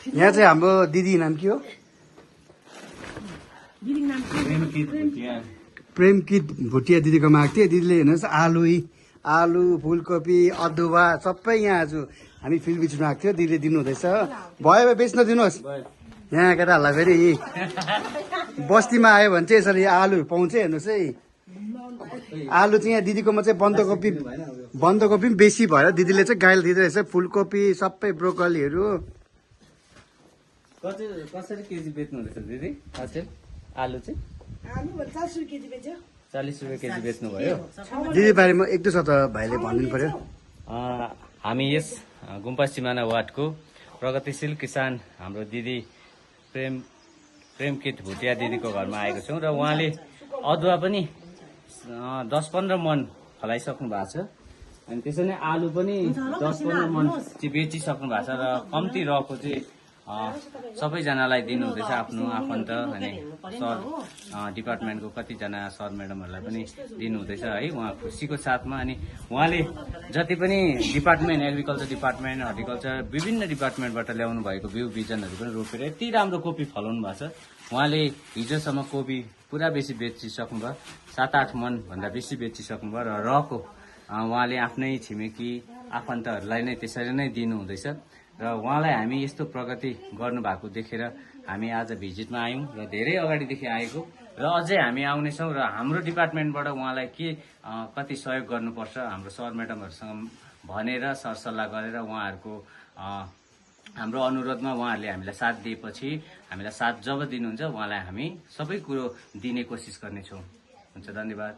यहाँ चाहिँ हाम्रो दिदी नाम के हो? प्रेमकित भुटिया दिदीकोमा आएको थिएँ। दिदीले हेर्नुहोस् आलु फुलकोपी अदुवा सबै यहाँ आज हामी फिल्ड बिचमा आएको थियो। दिदीले दिनुहुँदैछ। भयो भए बेच्न दिनुहोस्। यहाँ केटाहरूलाई फेरि बस्तीमा आयो भने चाहिँ यसरी आलुहरू पाउँछ। हेर्नुहोस् है, आलु चाहिँ यहाँ दिदीकोमा चाहिँ बन्दकोपी पनि बेसी भएर दिदीले चाहिँ गाईलाई दिँदैछ। फुलकोपी सबै ब्रोकलीहरू कसरी केजी बेच्नु हुँदैछ दिदी? हजुर आलु चाहिँ 40 रुपियाँ केजी बेच्नु भयो। दिदी बारेमा एक दुई शब्द भाइले भनिदिनु पर्यो। हामी यस गुम्पा सिमाना वार्डको प्रगतिशील किसान हाम्रो दिदी प्रेमकित भुटिया दिदीको घरमा आएको छौँ र उहाँले अदुवा पनि 10-15 मन फलाइसक्नु भएको छ। अनि त्यसरी नै आलु पनि 10-15 मन चाहिँ बेचिसक्नु भएको छ र कम्ती रहेको चाहिँ सबैजनालाई दिनुहुँदैछ। आफ्नो आफन्त अनि सर डिपार्टमेन्टको कतिजना सर म्याडमहरूलाई पनि दिनुहुँदैछ है, उहाँ खुसीको साथमा। अनि उहाँले जति पनि डिपार्टमेन्ट एग्रिकल्चर डिपार्टमेन्ट हर्टिकल्चर विभिन्न डिपार्टमेन्टबाट ल्याउनु भएको बिउ बिजनहरू पनि रोपेर यति राम्रो कोपी फलाउनु भएको छ। उहाँले हिजोसम्म कोपी पुरा बेसी बेचिसक्नु भयो, 7-8 मन भन्दा बेसी बेचिसक्नु भयो र रहेको उहाँले आफ्नै छिमेकी आफन्तहरूलाई नै त्यसरी नै दिनुहुँदैछ। र उहाँलाई हामी यस्तो प्रगति गर्नुभएको देखेर हामी आज भिजिटमा आयौँ र धेरै अगाडिदेखि आएको र अझै हामी आउनेछौँ र हाम्रो डिपार्टमेन्टबाट उहाँलाई के कति सहयोग गर्नुपर्छ हाम्रो सर म्याडमहरूसँग भनेर सरसल्लाह गरेर उहाँहरूको हाम्रो अनुरोधमा उहाँहरूले हामीलाई साथ दिएपछि हामीलाई साथ जब दिनुहुन्छ उहाँलाई हामी सबै कुरो दिने कोसिस गर्नेछौँ। हुन्छ, धन्यवाद।